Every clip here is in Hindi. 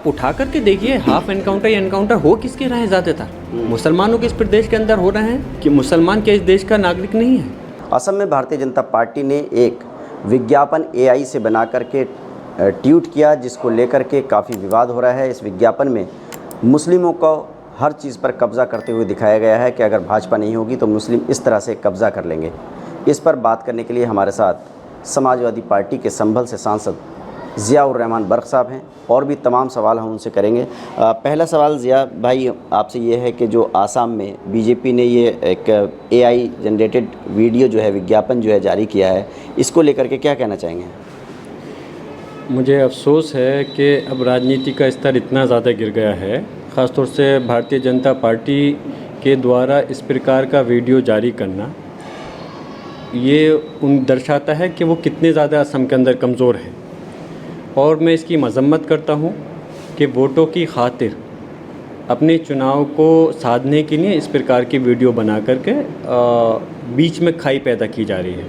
आप उठा करके देखिए, हाफ एनकाउंटर या एनकाउंटर हो किसके रहे हैं ज़्यादातर? मुसलमानों के इस प्रदेश के अंदर हो रहे हैं कि मुसलमान क्या इस देश का नागरिक नहीं है? असम में भारतीय जनता पार्टी ने एक विज्ञापन एआई से बना करके ट्वीट किया, जिसको लेकर के काफ़ी विवाद हो रहा है। इस विज्ञापन में मुस्लिमों को हर चीज़ पर कब्ज़ा करते हुए दिखाया गया है कि अगर भाजपा नहीं होगी तो मुस्लिम इस तरह से कब्ज़ा कर लेंगे। इस पर बात करने के लिए हमारे साथ समाजवादी पार्टी के संभल से सांसद ज़ियाउर रहमान बर्क साहब हैं और भी तमाम सवाल हम उनसे करेंगे। पहला सवाल ज़िया भाई आपसे ये है कि जो आसाम में बीजेपी ने ये एक एआई जनरेटेड वीडियो जो है, विज्ञापन जो है जारी किया है, इसको लेकर के क्या कहना चाहेंगे? मुझे अफसोस है कि अब राजनीति का स्तर इतना ज़्यादा गिर गया है, ख़ासतौर से भारतीय जनता पार्टी के द्वारा इस प्रकार का वीडियो जारी करना, ये दर्शाता है कि वो कितने ज़्यादा असम के अंदर कमज़ोर है। और मैं इसकी मज़म्मत करता हूँ कि वोटों की खातिर अपने चुनाव को साधने के लिए इस प्रकार की वीडियो बना करके बीच में खाई पैदा की जा रही है।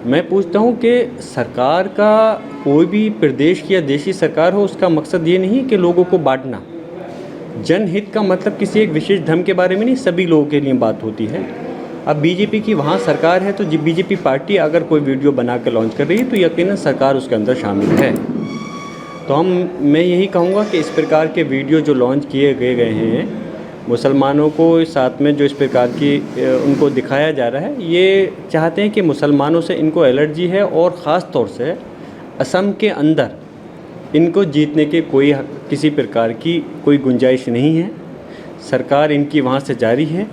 मैं पूछता हूँ कि सरकार का, कोई भी प्रदेश की या देश की सरकार हो, उसका मकसद ये नहीं कि लोगों को बांटना। जनहित का मतलब किसी एक विशेष धर्म के बारे में नहीं, सभी लोगों के लिए बात होती है। अब बीजेपी की वहाँ सरकार है, तो बीजेपी पार्टी अगर कोई वीडियो बना कर लॉन्च कर रही है तो यकीनन सरकार उसके अंदर शामिल है। तो मैं यही कहूँगा कि इस प्रकार के वीडियो जो लॉन्च किए गए हैं, मुसलमानों को साथ में जो इस प्रकार की उनको दिखाया जा रहा है, ये चाहते हैं कि मुसलमानों से इनको एलर्जी है और ख़ास तौर से असम के अंदर इनको जीतने के किसी प्रकार की कोई गुंजाइश नहीं है। सरकार इनकी वहाँ से जारी है,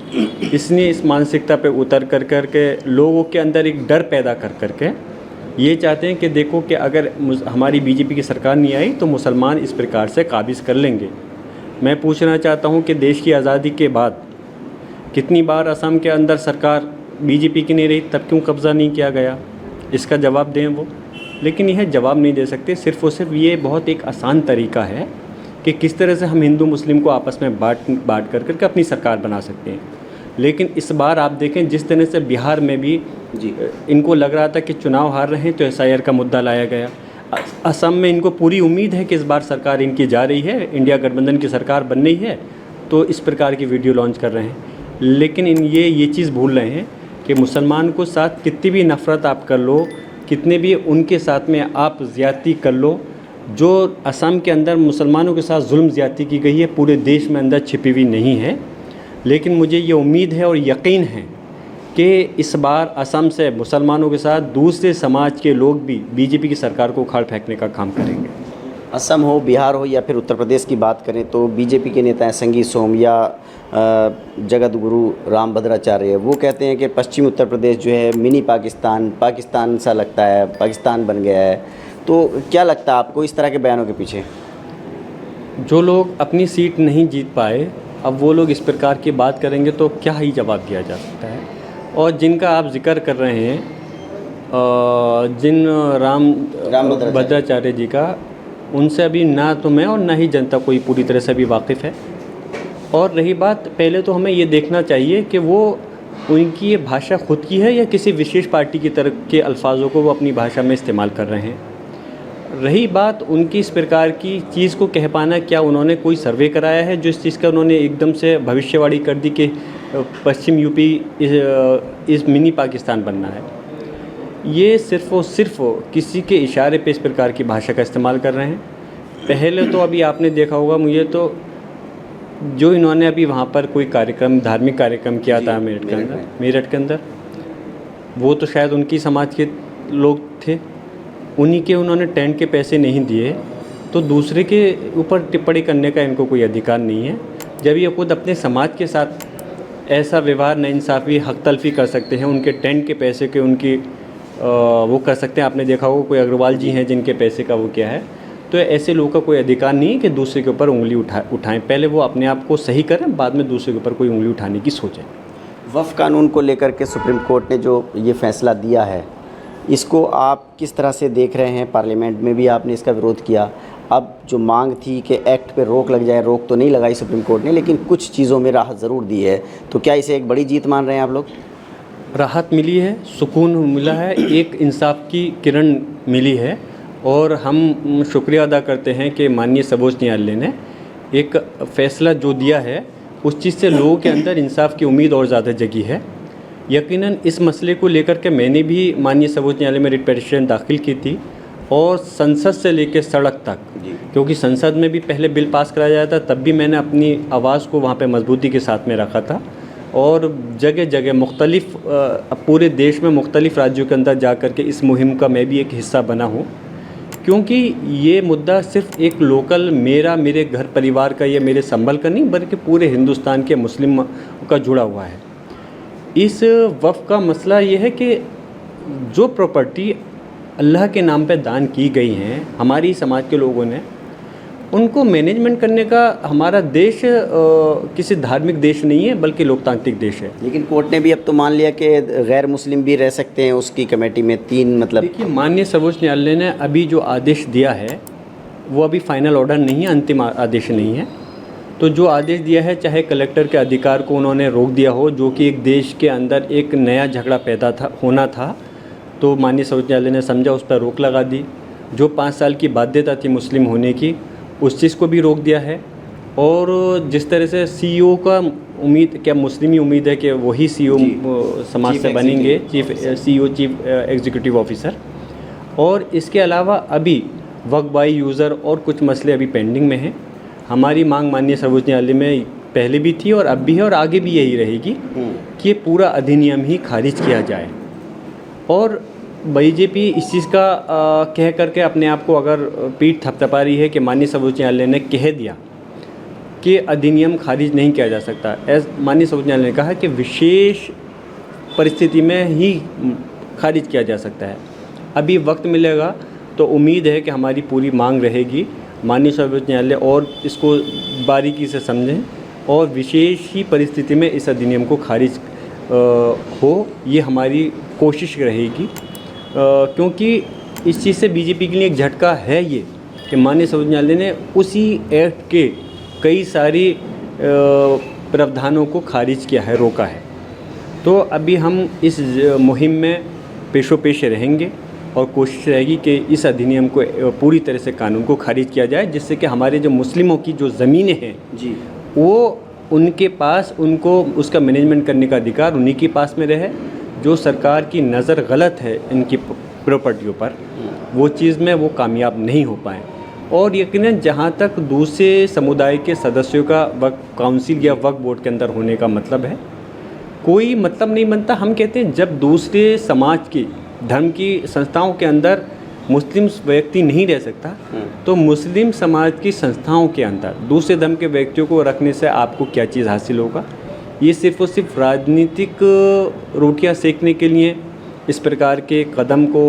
इसलिए इस मानसिकता पे उतर कर के लोगों के अंदर एक डर पैदा कर के ये चाहते हैं कि देखो कि अगर हमारी बीजेपी की सरकार नहीं आई तो मुसलमान इस प्रकार से काबिज़ कर लेंगे। मैं पूछना चाहता हूँ कि देश की आज़ादी के बाद कितनी बार असम के अंदर सरकार बीजेपी की नहीं रही, तब क्यों कब्ज़ा नहीं किया गया? इसका जवाब दें वो, लेकिन यह जवाब नहीं दे सकते। सिर्फ़ और सिर्फ ये बहुत एक आसान तरीका है कि किस तरह से हम हिंदू मुस्लिम को आपस में बांट करके अपनी सरकार बना सकते हैं। लेकिन इस बार आप देखें, जिस तरह से बिहार में भी इनको लग रहा था कि चुनाव हार रहे हैं तो एसआईआर का मुद्दा लाया गया। असम में इनको पूरी उम्मीद है कि इस बार सरकार इनकी जा रही है, इंडिया गठबंधन की सरकार बन रही है, तो इस प्रकार की वीडियो लॉन्च कर रहे हैं। लेकिन ये चीज़ भूल रहे हैं कि मुसलमान को साथ कितनी भी नफ़रत आप कर लो, कितने भी उनके साथ में आप ज़्यादती कर लो, जो असम के अंदर मुसलमानों के साथ जुल्म ज़्यादती की गई है पूरे देश में अंदर छिपी हुई नहीं है। लेकिन मुझे ये उम्मीद है और यकीन है कि इस बार असम से मुसलमानों के साथ दूसरे समाज के लोग भी बीजेपी की सरकार को उखाड़ फेंकने का काम करेंगे। असम हो, बिहार हो या फिर उत्तर प्रदेश की बात करें तो बीजेपी के नेता हैं संगी सोम या जगत गुरु राम भद्राचार्य, वो कहते हैं कि पश्चिमी उत्तर प्रदेश जो है मिनी पाकिस्तान सा लगता है, पाकिस्तान बन गया है। तो क्या लगता है आपको इस तरह के बयानों के पीछे? जो लोग अपनी सीट नहीं जीत पाए, अब वो लोग इस प्रकार की बात करेंगे तो क्या ही जवाब दिया जा सकता है। और जिनका आप जिक्र कर रहे हैं, जिन राम भद्राचार्य जी का, उनसे अभी ना तो मैं और ना ही जनता कोई पूरी तरह से भी वाकिफ़ है। और रही बात, पहले तो हमें ये देखना चाहिए कि वो उनकी ये भाषा खुद की है या किसी विशेष पार्टी की तरफ के अल्फाजों को वो अपनी भाषा में इस्तेमाल कर रहे हैं। रही बात उनकी इस प्रकार की चीज़ को कह पाना, क्या उन्होंने कोई सर्वे कराया है जो इस चीज़ का उन्होंने एकदम से भविष्यवाणी कर दी कि पश्चिम यूपी इस मिनी पाकिस्तान बनना है? ये सिर्फ़ और सिर्फ किसी के इशारे पे इस प्रकार की भाषा का इस्तेमाल कर रहे हैं। पहले तो अभी आपने देखा होगा, मुझे तो जो इन्होंने अभी वहाँ पर कोई कार्यक्रम, धार्मिक कार्यक्रम किया था मेरठ के अंदर, वो तो शायद उनकी समाज के लोग थे, उन्हीं के उन्होंने टेंट के पैसे नहीं दिए, तो दूसरे के ऊपर टिप्पणी करने का इनको कोई अधिकार नहीं है। जब ये खुद अपने समाज के साथ ऐसा व्यवहार, नाइंसाफ़ी, हक तलफ़ी कर सकते हैं, उनके टेंट के पैसे के उनकी वो कर सकते हैं। आपने देखा होगा कोई अग्रवाल जी हैं जिनके पैसे का वो क्या है, तो ऐसे लोगों का कोई अधिकार नहीं है कि दूसरे के ऊपर उंगली उठाएं। पहले वो अपने आप को सही करें, बाद में दूसरे के ऊपर कोई उंगली उठाने की सोचें। वक्फ कानून को लेकर के सुप्रीम कोर्ट ने जो ये फैसला दिया है, इसको आप किस तरह से देख रहे हैं? पार्लियामेंट में भी आपने इसका विरोध किया। अब जो मांग थी कि एक्ट पे रोक लग जाए, रोक तो नहीं लगाई सुप्रीम कोर्ट ने, लेकिन कुछ चीज़ों में राहत ज़रूर दी है। तो क्या इसे एक बड़ी जीत मान रहे हैं आप लोग? राहत मिली है, सुकून मिला है, एक इंसाफ की किरण मिली है। और हम शुक्रिया अदा करते हैं कि माननीय सर्वोच्च न्यायालय ने एक फ़ैसला जो दिया है उस चीज़ से लोगों के अंदर इंसाफ की उम्मीद और ज़्यादा जगी है। यकीनन इस मसले को लेकर के मैंने भी माननीय सर्वोच्च न्यायालय में रिट पिटीशन दाखिल की थी और संसद से लेकर सड़क तक, क्योंकि संसद में भी पहले बिल पास कराया जाता तब भी मैंने अपनी आवाज़ को वहाँ पे मजबूती के साथ में रखा था और जगह जगह मुख्तलिफ पूरे देश में मुख्तलिफ राज्यों के अंदर जा कर के इस मुहिम का मैं भी एक हिस्सा बना हूँ, क्योंकि ये मुद्दा सिर्फ एक लोकल मेरे घर परिवार का या मेरे संभल का नहीं बल्कि पूरे हिंदुस्तान के मुस्लिम का जुड़ा हुआ है। इस वफ़ का मसला ये है कि जो प्रॉपर्टी अल्लाह के नाम पे दान की गई हैं हमारी समाज के लोगों ने, उनको मैनेजमेंट करने का हमारा देश किसी धार्मिक देश नहीं है बल्कि लोकतांत्रिक देश है। लेकिन कोर्ट ने भी अब तो मान लिया कि गैर मुस्लिम भी रह सकते हैं उसकी कमेटी में 3 मतलब। देखिए, माननीय सर्वोच्च न्यायालय ने अभी जो आदेश दिया है वो अभी फाइनल ऑर्डर नहीं है, अंतिम आदेश नहीं है। तो जो आदेश दिया है, चाहे कलेक्टर के अधिकार को उन्होंने रोक दिया हो, जो कि एक देश के अंदर एक नया झगड़ा पैदा होना था, तो माननीय सर्वोच्च न्यायालय ने समझा उस पर रोक लगा दी। जो 5 साल की बाध्यता थी मुस्लिम होने की, उस चीज़ को भी रोक दिया है। और जिस तरह से सीईओ का उम्मीद, क्या मुस्लिम ही उम्मीद है कि वही सीईओ समाज से बनेंगे, चीफ एग्जीक्यूटिव ऑफिसर। और इसके अलावा अभी वक्फ बाई यूज़र और कुछ मसले अभी पेंडिंग में हैं। हमारी मांग माननीय सर्वोच्च न्यायालय में पहले भी थी और अब भी है और आगे भी यही रहेगी कि ये पूरा अधिनियम ही खारिज किया जाए। और बीजेपी इस चीज़ का कह करके अपने आप को अगर पीठ थपथपा रही है कि माननीय सर्वोच्च न्यायालय ने कह दिया कि अधिनियम खारिज नहीं किया जा सकता। माननीय सर्वोच्च न्यायालय ने कहा कि विशेष परिस्थिति में ही खारिज किया जा सकता है। अभी वक्त मिलेगा तो उम्मीद है कि हमारी पूरी मांग रहेगी, माननीय सर्वोच्च न्यायालय और इसको बारीकी से समझें और विशेष ही परिस्थिति में इस अधिनियम को खारिज हो, ये हमारी कोशिश रहेगी। क्योंकि इस चीज़ से बीजेपी के लिए एक झटका है ये कि माननीय सर्वोच्च न्यायालय ने उसी एक्ट के कई सारी प्रावधानों को खारिज किया है, रोका है। तो अभी हम इस मुहिम में पेशो पेश रहेंगे और कोशिश रहेगी कि इस अधिनियम को पूरी तरह से कानून को खारिज किया जाए, जिससे कि हमारे जो मुस्लिमों की जो ज़मीनें हैं जी, वो उनके पास, उनको उसका मैनेजमेंट करने का अधिकार उन्हीं के पास में रहे। जो सरकार की नज़र गलत है इनकी प्रॉपर्टियों पर, वो चीज़ में वो कामयाब नहीं हो पाए। और यकीनन जहाँ तक दूसरे समुदाय के सदस्यों का वक्फ काउंसिल या वक्फ बोर्ड के अंदर होने का मतलब है, कोई मतलब नहीं बनता। हम कहते हैं जब दूसरे समाज की धर्म की संस्थाओं के अंदर मुस्लिम व्यक्ति नहीं रह सकता, तो मुस्लिम समाज की संस्थाओं के अंदर दूसरे धर्म के व्यक्तियों को रखने से आपको क्या चीज़ हासिल होगा? ये सिर्फ़ और सिर्फ राजनीतिक रोटियां सेकने के लिए इस प्रकार के कदम को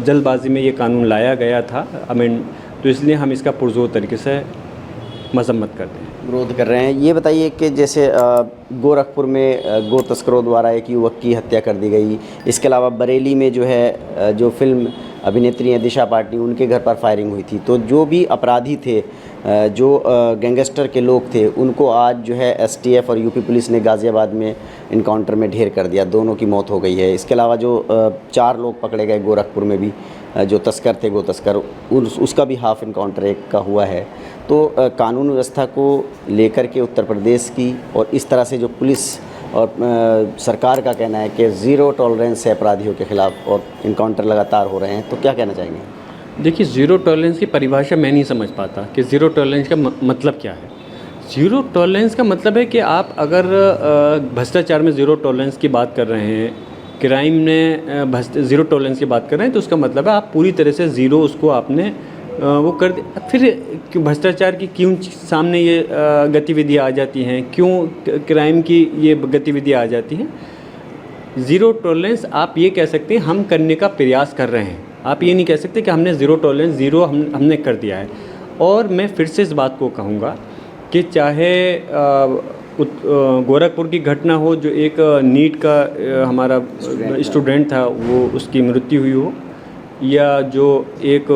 जल्दबाजी में ये कानून लाया गया था अमेंड, तो इसलिए हम इसका पुरजोर तरीके से मजम्मत करते हैं, विरोध कर रहे हैं। ये बताइए कि जैसे गोरखपुर में गो तस्करों द्वारा एक युवक की हत्या कर दी गई, इसके अलावा बरेली में जो है जो फिल्म अभिनेत्री हैं दिशा पाटनी, उनके घर पर फायरिंग हुई थी। तो जो भी अपराधी थे, जो गैंगस्टर के लोग थे, उनको आज जो है एसटीएफ और यूपी पुलिस ने गाज़ियाबाद में इनकाउंटर में ढेर कर दिया, दोनों की मौत हो गई है। इसके अलावा जो 4 लोग पकड़े गए गोरखपुर में भी, जो तस्कर थे, गो तस्कर, उसका भी हाफ इनकाउंटर एक का हुआ है। तो कानून व्यवस्था को लेकर के उत्तर प्रदेश की और इस तरह से जो पुलिस और सरकार का कहना है कि ज़ीरो टॉलरेंस है अपराधियों के ख़िलाफ़ और इनकाउंटर लगातार हो रहे हैं, तो क्या कहना चाहेंगे? देखिए, ज़ीरो टॉलरेंस की परिभाषा मैं नहीं समझ पाता कि ज़ीरो टॉलरेंस का मतलब क्या है। ज़ीरो टॉलरेंस का मतलब है कि आप अगर भ्रष्टाचार में ज़ीरो टॉलरेंस की बात कर रहे हैं, क्राइम में ज़ीरो टॉलरेंस की बात कर रहे हैं, तो उसका मतलब है आप पूरी तरह से ज़ीरो उसको आपने वो कर दे। फिर भ्रष्टाचार की क्यों सामने ये गतिविधियाँ आ जाती हैं, क्यों क्राइम की ये गतिविधियाँ आ जाती हैं? ज़ीरो टॉलरेंस आप ये कह सकते हैं हम करने का प्रयास कर रहे हैं, आप ये नहीं कह सकते कि हमने ज़ीरो टॉलरेंस ज़ीरो हमने कर दिया है। और मैं फिर से इस बात को कहूँगा कि चाहे गोरखपुर की घटना हो, जो एक नीट का हमारा स्टूडेंट था, वो उसकी मृत्यु हुई हो, या जो एक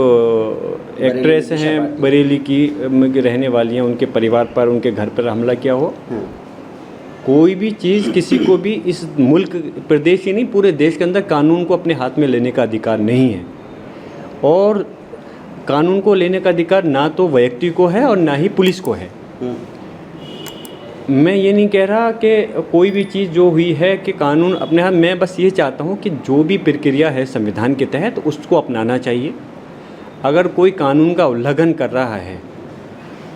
एक्ट्रेस हैं बरेली की रहने वाली हैं, उनके परिवार पर, उनके घर पर हमला किया हो, कोई भी चीज़ किसी को भी इस मुल्क, प्रदेश ही नहीं पूरे देश के अंदर कानून को अपने हाथ में लेने का अधिकार नहीं है। और कानून को लेने का अधिकार ना तो व्यक्ति को है और ना ही पुलिस को है। मैं ये नहीं कह रहा कि कोई भी चीज़ जो हुई है कि कानून अपने हाथ, मैं बस ये चाहता हूँ कि जो भी प्रक्रिया है संविधान के तहत उसको अपनाना चाहिए। अगर कोई कानून का उल्लंघन कर रहा है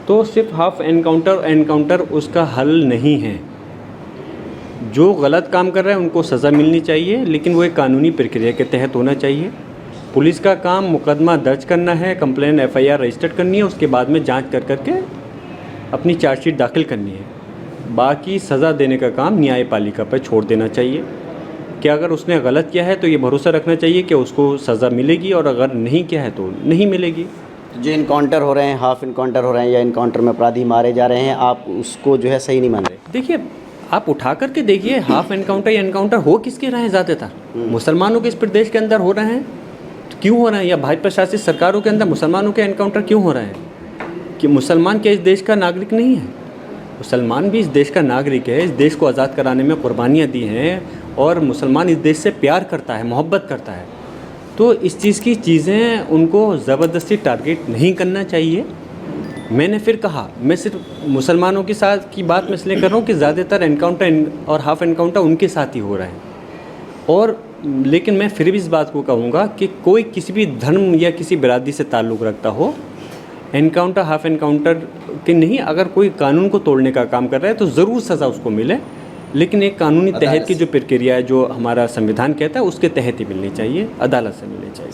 तो सिर्फ हाफ एनकाउंटर उसका हल नहीं है। जो गलत काम कर रहे हैं उनको सज़ा मिलनी चाहिए, लेकिन वो एक कानूनी प्रक्रिया के तहत होना चाहिए। पुलिस का काम मुकदमा दर्ज करना है, कंप्लेन FIR रजिस्टर करनी है, उसके बाद में जांच कर करके अपनी चार्जशीट दाखिल करनी है। बाकी सज़ा देने का काम न्यायपालिका पर छोड़ देना चाहिए कि अगर उसने गलत किया है तो ये भरोसा रखना चाहिए कि उसको सज़ा मिलेगी, और अगर नहीं किया है तो नहीं मिलेगी। जो इनकाउंटर हो रहे हैं, हाफ इनकाउंटर हो रहे हैं या इनकाउंटर में अपराधी मारे जा रहे हैं, आप उसको जो है सही नहीं मान रहे? देखिए, आप उठा करके देखिए, हाफ एनकाउंटर या एनकाउंटर हो किसके रहे हैं ज़्यादातर? मुसलमानों के इस प्रदेश के अंदर हो रहे हैं। तो क्यों हो रहे हैं? या भाजपा शासित सरकारों के अंदर मुसलमानों के एनकाउंटर क्यों हो रहे हैं? कि मुसलमान क्या इस देश का नागरिक नहीं है? मुसलमान भी इस देश का नागरिक है। इस देश को आज़ाद कराने में कुर्बानियाँ दी हैं, और मुसलमान इस देश से प्यार करता है, मोहब्बत करता है। तो इस चीज़ की चीज़ें उनको ज़बरदस्ती टारगेट नहीं करना चाहिए। मैंने फिर कहा, मैं सिर्फ मुसलमानों के साथ की बात मैं इसलिए कर रहा हूँ कि ज़्यादातर एनकाउंटर और हाफ एनकाउंटर उनके साथ ही हो रहे हैं। और लेकिन मैं फिर भी इस बात को कहूँगा कि कोई किसी भी धर्म या किसी बिरादरी से ताल्लुक़ रखता हो, एनकाउंटर हाफ एनकाउंटर के नहीं, अगर कोई कानून को तोड़ने का काम कर रहा है तो ज़रूर सज़ा उसको मिले, लेकिन एक कानूनी तहत की जो प्रक्रिया है, जो हमारा संविधान कहता है, उसके तहत ही मिलनी चाहिए, अदालत से मिलनी चाहिए।